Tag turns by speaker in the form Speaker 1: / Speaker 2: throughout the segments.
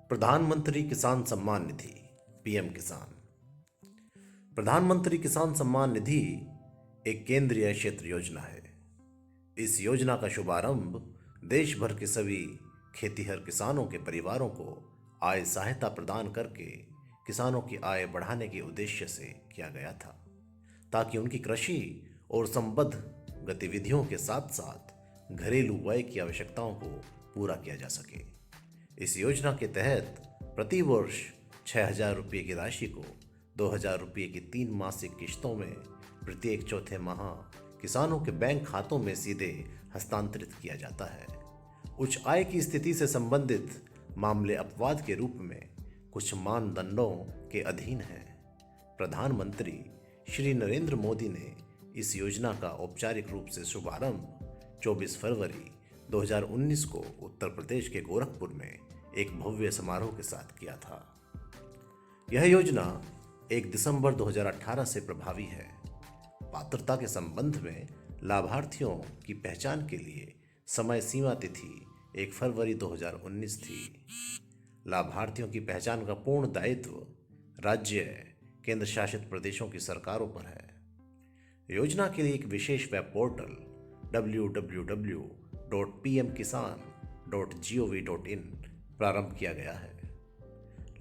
Speaker 1: प्रधानमंत्री किसान सम्मान निधि पीएम किसान। प्रधानमंत्री किसान सम्मान निधि एक केंद्रीय क्षेत्र योजना है। इस योजना का शुभारंभ देश भर के सभी खेतीहर किसानों के परिवारों को आय सहायता प्रदान करके किसानों की आय बढ़ाने के उद्देश्य से किया गया था, ताकि उनकी कृषि और संबद्ध गतिविधियों के साथ साथ घरेलू आय की आवश्यकताओं को पूरा किया जा सके। इस योजना के तहत प्रति वर्ष 6,000 रुपये की राशि को 2,000 रुपये की 3 मासिक किश्तों में प्रत्येक चौथे माह किसानों के बैंक खातों में सीधे हस्तांतरित किया जाता है। उच्च आय की स्थिति से संबंधित मामले अपवाद के रूप में कुछ मानदंडों के अधीन हैं। प्रधानमंत्री श्री नरेंद्र मोदी ने इस योजना का औपचारिक रूप से शुभारंभ 24 फरवरी 2019 को उत्तर प्रदेश के गोरखपुर में एक भव्य समारोह के साथ किया था। यह योजना 1 दिसंबर 2018 से प्रभावी है। पात्रता के संबंध में लाभार्थियों की पहचान के लिए समय सीमा तिथि 1 फरवरी 2019 थी। लाभार्थियों की पहचान का पूर्ण दायित्व राज्य केंद्र शासित प्रदेशों की सरकारों पर है। योजना के लिए एक विशेष वेब पोर्टल www.pmkisan.gov.in प्रारंभ किया गया है।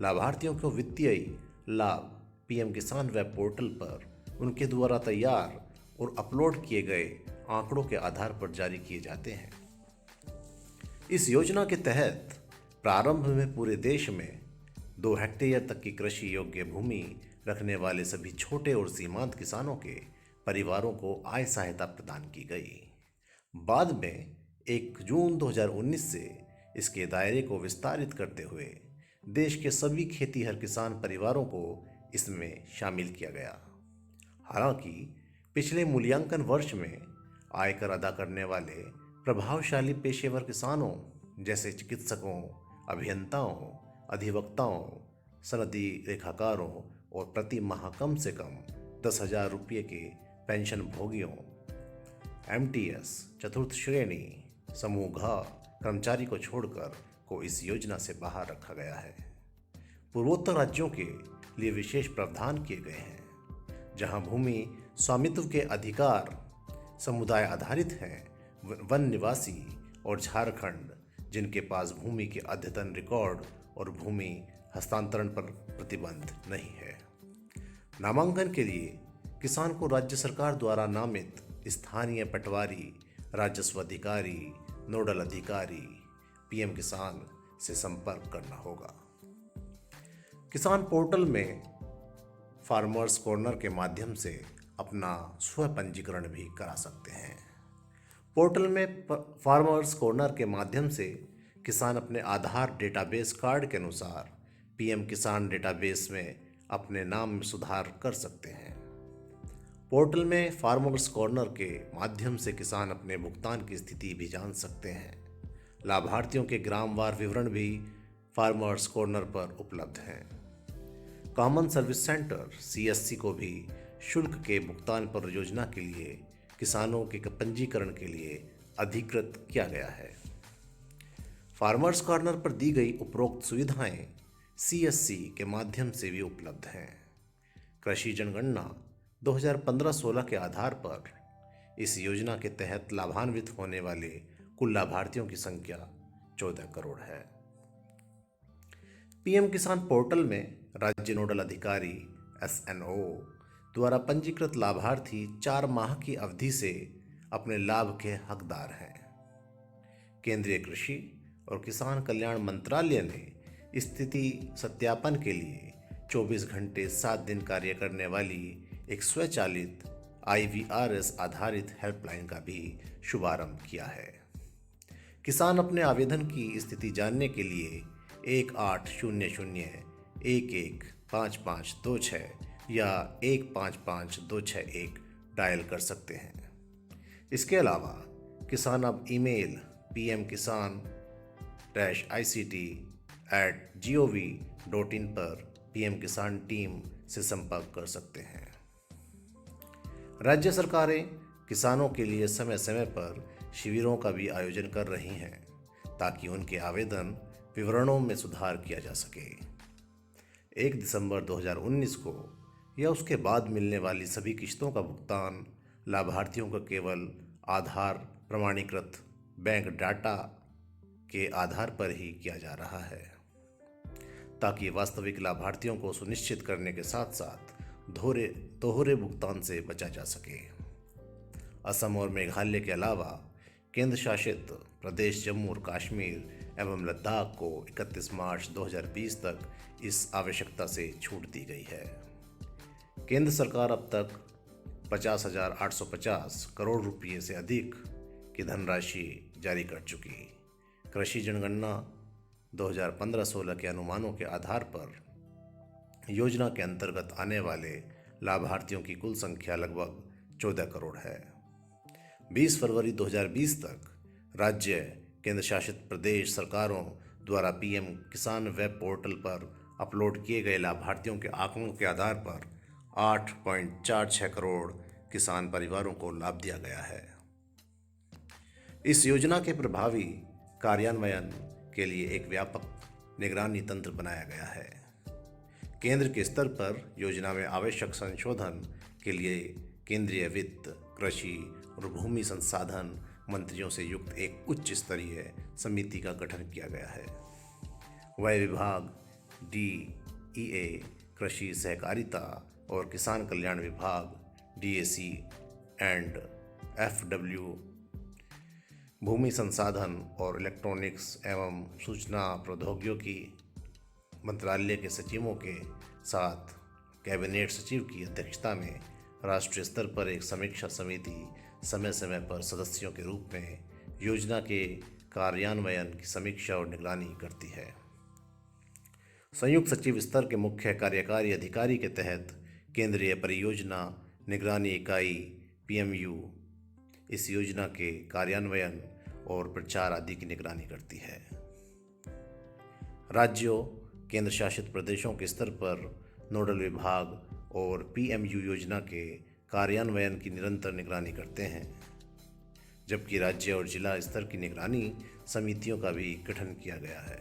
Speaker 1: लाभार्थियों को वित्तीय लाभ पीएम किसान वेब पोर्टल पर उनके द्वारा तैयार और अपलोड किए गए आंकड़ों के आधार पर जारी किए जाते हैं। इस योजना के तहत प्रारंभ में पूरे देश में 2 हेक्टेयर तक की कृषि योग्य भूमि रखने वाले सभी छोटे और सीमांत किसानों के परिवारों को आय सहायता प्रदान की गई। बाद में 1 जून 2019 से इसके दायरे को विस्तारित करते हुए देश के सभी खेतीहर किसान परिवारों को इसमें शामिल किया गया। हालांकि पिछले मूल्यांकन वर्ष में आयकर अदा करने वाले प्रभावशाली पेशेवर किसानों जैसे चिकित्सकों, अभियंताओं, अधिवक्ताओं, सनदी लेखाकारों और प्रति माह कम से कम 10,000 रुपये के पेंशन भोगियों, एमटीएस चतुर्थ श्रेणी समूह घ कर्मचारी को छोड़कर को इस योजना से बाहर रखा गया है। पूर्वोत्तर राज्यों के लिए विशेष प्रावधान किए गए हैं, जहां भूमि स्वामित्व के अधिकार समुदाय आधारित हैं, वन निवासी और झारखंड जिनके पास भूमि के अद्यतन रिकॉर्ड और भूमि हस्तांतरण पर प्रतिबंध नहीं है। नामांकन के लिए किसान को राज्य सरकार द्वारा नामित स्थानीय पटवारी, राजस्व अधिकारी, नोडल अधिकारी पीएम किसान से संपर्क करना होगा। किसान पोर्टल में फार्मर्स कॉर्नर के माध्यम से अपना स्व पंजीकरण भी करा सकते हैं। पोर्टल में फार्मर्स कॉर्नर के माध्यम से किसान अपने आधार डेटाबेस कार्ड के अनुसार पीएम किसान डेटाबेस में अपने नाम में सुधार कर सकते हैं। पोर्टल में फार्मर्स कॉर्नर के माध्यम से किसान अपने भुगतान की स्थिति भी जान सकते हैं। लाभार्थियों के ग्रामवार विवरण भी फार्मर्स कॉर्नर पर उपलब्ध हैं। कॉमन सर्विस सेंटर सीएससी को भी शुल्क के भुगतान पर योजना के लिए किसानों के पंजीकरण के लिए अधिकृत किया गया है। फार्मर्स कॉर्नर पर दी गई उपरोक्त सुविधाएं सीएससी के माध्यम से भी उपलब्ध हैं। कृषि जनगणना 2015-16 के आधार पर इस योजना के तहत लाभान्वित होने वाले कुल लाभार्थियों की संख्या 14 करोड़ है। पीएम किसान पोर्टल में राज्य नोडल अधिकारी एसएनओ द्वारा पंजीकृत लाभार्थी 4 माह की अवधि से अपने लाभ के हकदार हैं। केंद्रीय कृषि और किसान कल्याण मंत्रालय ने स्थिति सत्यापन के लिए 24 घंटे 7 दिन कार्य करने वाली एक स्वचालित IVRS आधारित हेल्पलाइन का भी शुभारंभ किया है। किसान अपने आवेदन की स्थिति जानने के लिए 1800-115526 या 155261 डायल कर सकते हैं। इसके अलावा किसान अब ईमेल pmkisan-ict@gov.in पर पीएम किसान टीम से संपर्क कर सकते हैं। राज्य सरकारें किसानों के लिए समय समय पर शिविरों का भी आयोजन कर रही हैं, ताकि उनके आवेदन विवरणों में सुधार किया जा सके। 1 दिसंबर 2019 को या उसके बाद मिलने वाली सभी किस्तों का भुगतान लाभार्थियों का केवल आधार प्रमाणीकृत बैंक डाटा के आधार पर ही किया जा रहा है, ताकि वास्तविक लाभार्थियों को सुनिश्चित करने के साथ साथ दोहरे भुगतान से बचा जा सके। असम और मेघालय के अलावा केंद्र शासित प्रदेश जम्मू और कश्मीर एवं लद्दाख को 31 मार्च 2020 तक इस आवश्यकता से छूट दी गई है। केंद्र सरकार अब तक 50,850 करोड़ रुपये से अधिक की धनराशि जारी कर चुकी। कृषि जनगणना 2015-16 के अनुमानों के आधार पर योजना के अंतर्गत आने वाले लाभार्थियों की कुल संख्या लगभग 14 करोड़ है। 20 फरवरी 2020 तक राज्य केंद्र शासित प्रदेश सरकारों द्वारा पीएम किसान वेब पोर्टल पर अपलोड किए गए लाभार्थियों के आंकड़ों के आधार पर 8.46 करोड़ किसान परिवारों को लाभ दिया गया है। इस योजना के प्रभावी कार्यान्वयन के लिए एक व्यापक निगरानी तंत्र बनाया गया है। केंद्र के स्तर पर योजना में आवश्यक संशोधन के लिए केंद्रीय वित्त, कृषि और भूमि संसाधन मंत्रियों से युक्त एक उच्च स्तरीय समिति का गठन किया गया है। वह विभाग DEA, कृषि सहकारिता और किसान कल्याण विभाग DAC एंड FW, भूमि संसाधन और इलेक्ट्रॉनिक्स एवं सूचना प्रौद्योगिकी मंत्रालय के सचिवों के साथ कैबिनेट सचिव की अध्यक्षता में राष्ट्रीय स्तर पर एक समीक्षा समिति समय समय पर सदस्यों के रूप में योजना के कार्यान्वयन की समीक्षा और निगरानी करती है। संयुक्त सचिव स्तर के मुख्य कार्यकारी अधिकारी के तहत केंद्रीय परियोजना निगरानी इकाई PMU इस योजना के कार्यान्वयन और प्रचार आदि की निगरानी करती है। राज्यों, केंद्र शासित प्रदेशों के स्तर पर नोडल विभाग और PMU योजना के कार्यान्वयन की निरंतर निगरानी करते हैं, जबकि राज्य और जिला स्तर की निगरानी समितियों का भी गठन किया गया है।